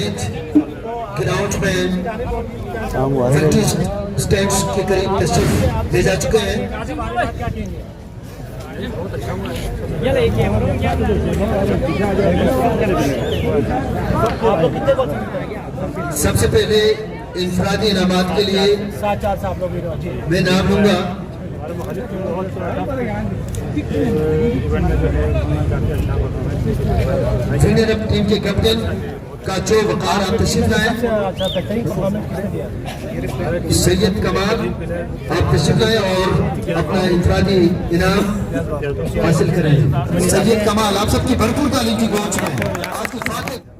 Match ground में practice stands के करीब तशरीफ ले जा चुके हैं। सबसे पहले इंफरादी इनामात के लिए मैं नाम लूंगा। सीनियर टीम के कैप्टन काचो वकार आप तशरीफ लाए। सैयद कमाल आप तशरीफ लाए और अपना इंफरादी इनाम हासिल करें। सैयद कमाल आप सबकी भरपूर ताली की गौर में आज की फातिह।